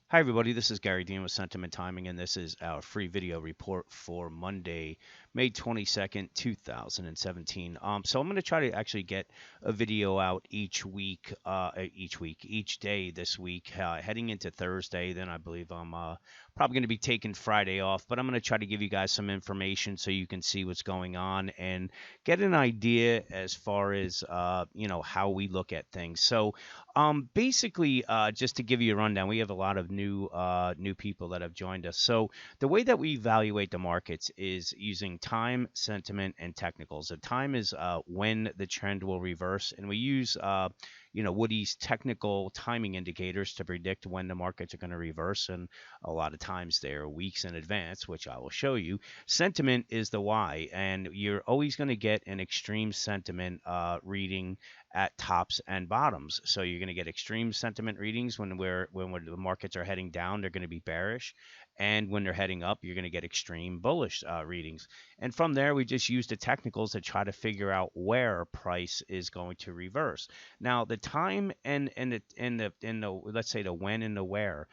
Hi, everybody. This is Gary Dean with Sentiment Timing, and this is our free video report for Monday, May 22nd, 2017. So I'm going to try to actually get a video out each day this week, heading into Thursday. Then I believe I'm probably going to be taking Friday off, but I'm going to try to give you guys some information so you can see what's going on and get an idea as far as how we look at things. Basically, just to give you a rundown, we have a lot of new people that have joined us. So the way that we evaluate the markets is using time, sentiment, and technicals. The time is when the trend will reverse, and we use Woody's technical timing indicators to predict when the markets are going to reverse, and a lot of times they're weeks in advance, which I will show you. Sentiment is the why, and you're always going to get an extreme sentiment reading at tops and bottoms. So you're going to get extreme sentiment readings when the markets are heading down, they're going to be bearish, and when they're heading up, you're going to get extreme bullish readings. And from there, we just use the technicals to try to figure out where price is going to reverse. Now, the time and the let's say the when and the where.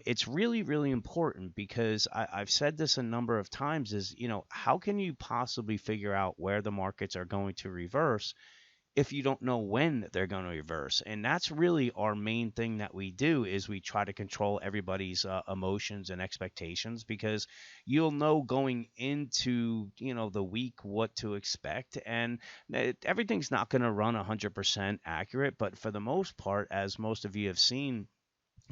It's really, really important because I've said this a number of times is, how can you possibly figure out where the markets are going to reverse if you don't know when they're going to reverse? And that's really our main thing that we do is we try to control everybody's emotions and expectations, because you'll know going into the week what to expect, and everything's not going to run 100% accurate, but for the most part, as most of you have seen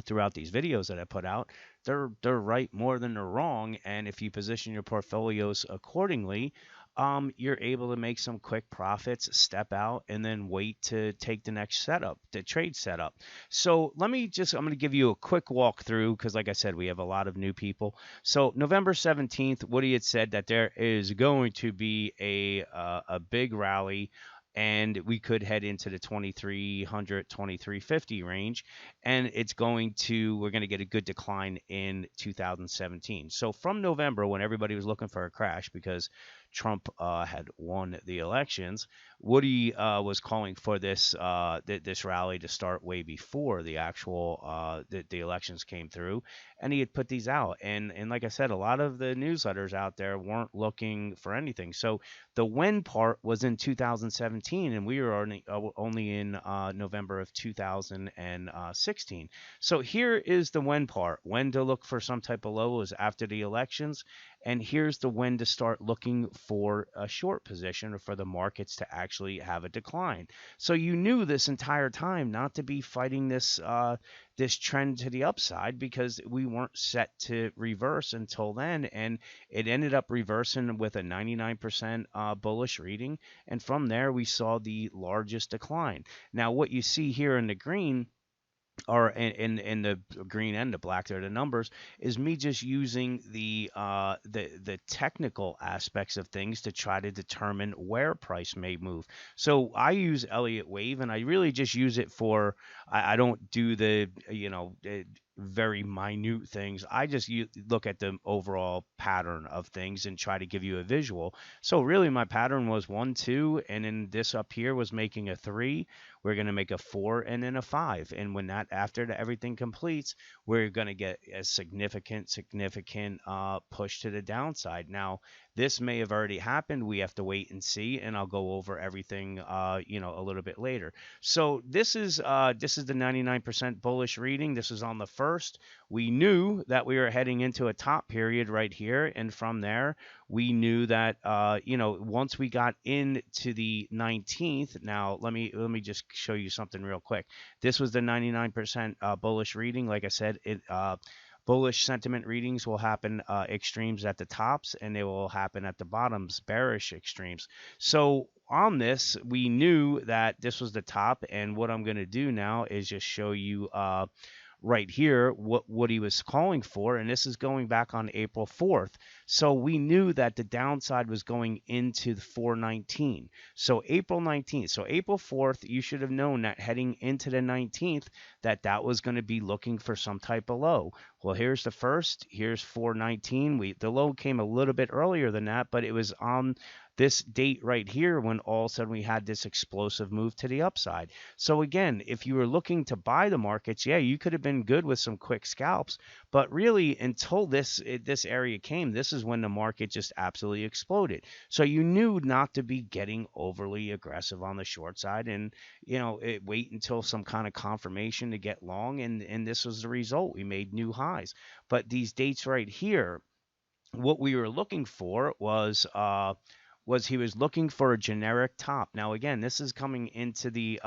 throughout these videos that I put out, they're right more than they're wrong. And if you position your portfolios accordingly, you're able to make some quick profits, step out, and then wait to take the next setup, the trade setup. So I'm going to give you a quick walkthrough because, like I said, we have a lot of new people. So November 17th, Woody had said that there is going to be a big rally, and we could head into the 2300 2350 range, and we're going to get a good decline in 2017. So from November, when everybody was looking for a crash because Trump had won the elections, Woody was calling for this rally to start way before the actual the elections came through, and he had put these out. And like I said, a lot of the newsletters out there weren't looking for anything. So the when part was in 2017, and we were only in November of 2016. So here is the when part. When to look for some type of low is after the elections, and here's the when to start looking for a short position or for the markets to actually have a decline. So you knew this entire time not to be fighting this trend to the upside, because we weren't set to reverse until then, and it ended up reversing with a 99% bullish reading, and from there we saw the largest decline. Now, what you see here in the green, or in the green and the black, there are the numbers, is me just using the technical aspects of things to try to determine where price may move. So I use Elliott Wave, and I really just use it for, I don't do the very minute things. I just look at the overall pattern of things and try to give you a visual. So really my pattern was 1 2, and then this up here was making a 3. We're going to make a 4 and then a 5, and when that, after everything completes, we're going to get a significant push to the downside. Now, this may have already happened. We have to wait and see, and I'll go over everything a little bit later. So this is the 99% bullish reading. This is on the first. We knew that we were heading into a top period right here, and from there we knew that once we got into the 19th. Now let me just show you something real quick. This was the 99% bullish reading. Like I said, bullish sentiment readings will happen extremes at the tops, and they will happen at the bottoms, bearish extremes. So on this, we knew that this was the top, and what I'm going to do now is just show you right here what he was calling for, and this is going back on April 4th. So we knew that the downside was going into the 419. So April 19th, so April 4th, you should have known that heading into the 19th that was going to be looking for some type of low. Well, here's the first, here's 419. The low came a little bit earlier than that, but it was on this date right here when all of a sudden we had this explosive move to the upside. So again, if you were looking to buy the markets, yeah, you could have been good with some quick scalps, but really until this area came, this is when the market just absolutely exploded. So you knew not to be getting overly aggressive on the short side, and wait until some kind of confirmation to get long, and this was the result. We made new highs. But these dates right here, what we were looking for was he was looking for a generic top. Now again, this is coming into the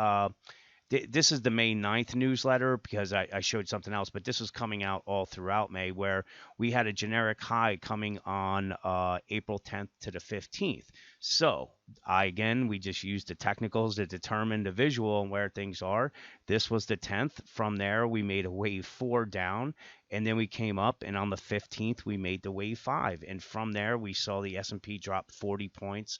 this is the May 9th newsletter because I showed something else, but this was coming out all throughout May, where we had a generic high coming on April 10th to the 15th. So we just used the technicals to determine the visual and where things are. This was the 10th. From there, we made a wave 4 down, and then we came up, and on the 15th, we made the wave 5. And from there, we saw the S&P drop 40 points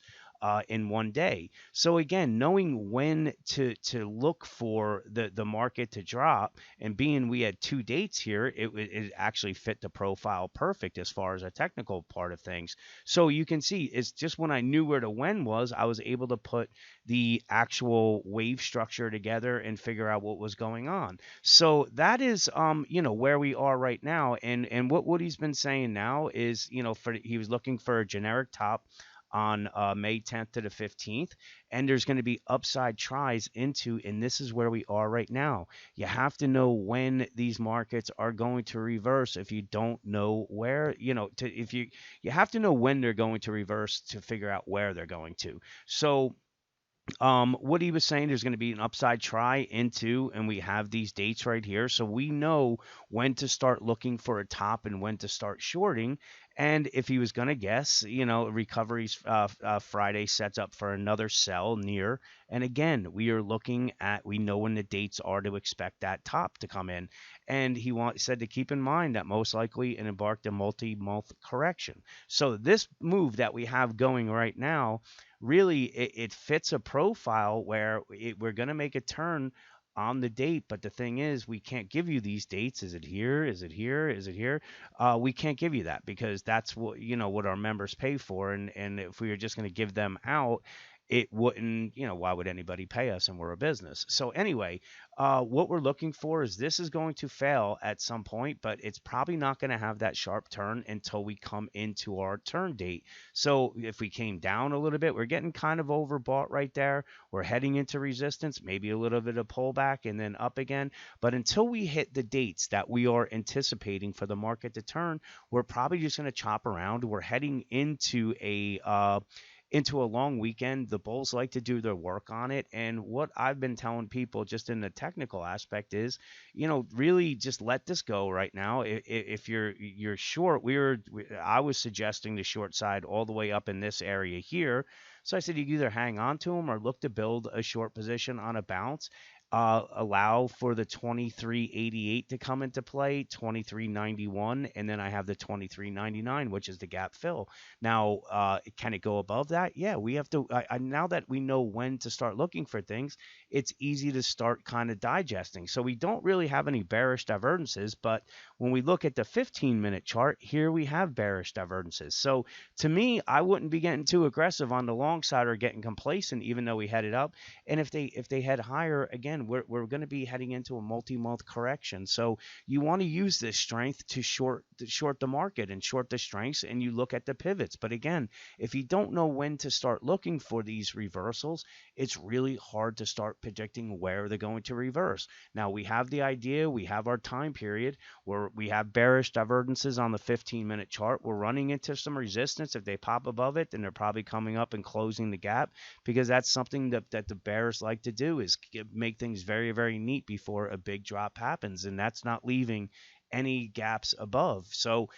in one day. So again, knowing when to look for the market to drop, and being we had two dates here, it actually fit the profile perfect as far as a technical part of things. So you can see it's just when I knew where the when was, I was able to put the actual wave structure together and figure out what was going on. So that is where we are right now. And what Woody's been saying now is, he was looking for a generic top on May 10th to the 15th, and there's going to be upside tries into, and this is where we are right now. You have to know when these markets are going to reverse. If you don't know where, if you have to know when they're going to reverse to figure out where they're going to. So what he was saying, there's going to be an upside try into, and we have these dates right here. So we know when to start looking for a top and when to start shorting. And if he was going to guess, recoveries Friday sets up for another sell near. And again, we know when the dates are to expect that top to come in. And he said to keep in mind that most likely it embarked a multi-month correction. So this move that we have going right now, really it fits a profile where we're going to make a turn on the date. But the thing is, we can't give you these dates. Is it here? Is it here? Is it here? We can't give you that because that's what our members pay for. And if we were just going to give them out, it wouldn't, why would anybody pay us, and we're a business? So anyway, what we're looking for is this is going to fail at some point, but it's probably not going to have that sharp turn until we come into our turn date. So if we came down a little bit, we're getting kind of overbought right there. We're heading into resistance, maybe a little bit of pullback and then up again. But until we hit the dates that we are anticipating for the market to turn, we're probably just going to chop around. We're heading into a long weekend. The bulls like to do their work on it. And what I've been telling people just in the technical aspect is, really just let this go right now. If you're short, I was suggesting the short side all the way up in this area here. So I said you either hang on to them or look to build a short position on a bounce. Allow for the 23.88 to come into play, 23.91, and then I have the 23.99, which is the gap fill. Now, can it go above that? Yeah, we have to. Now that we know when to start looking for things, it's easy to start kind of digesting. So we don't really have any bearish divergences, but when we look at the 15-minute chart, here we have bearish divergences. So to me, I wouldn't be getting too aggressive on the long side or getting complacent, even though we headed up. And if they head higher, again, we're going to be heading into a multi-month correction. So you want to use this strength to short the market and short the strengths, and you look at the pivots. But again, if you don't know when to start looking for these reversals, it's really hard to start predicting where they're going to reverse. Now, we have the idea, we have our time period where we have bearish divergences on the 15-minute chart. We're running into some resistance. If they pop above it, then they're probably coming up and closing the gap, because that's something that the bears like to do, is make things very, very neat before a big drop happens, and that's not leaving any gaps above. So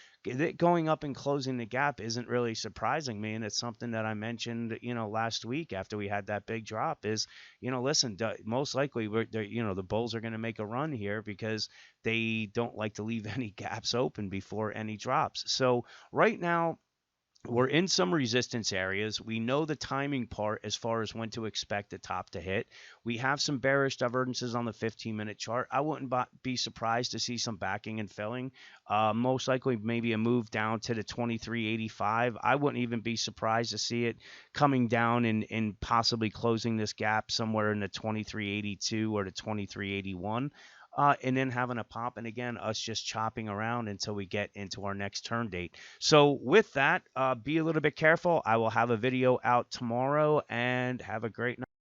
going up and closing the gap isn't really surprising me, and it's something that I mentioned, last week after we had that big drop is, listen, most likely the bulls are going to make a run here because they don't like to leave any gaps open before any drops. So right now, we're in some resistance areas. We know the timing part as far as when to expect the top to hit. We have some bearish divergences on the 15-minute chart. I wouldn't be surprised to see some backing and filling. Most likely maybe a move down to the 23.85. I wouldn't even be surprised to see it coming down and possibly closing this gap somewhere in the 23.82 or the 23.81. And then having a pop, and again, us just chopping around until we get into our next turn date. So with that, be a little bit careful. I will have a video out tomorrow, and have a great night.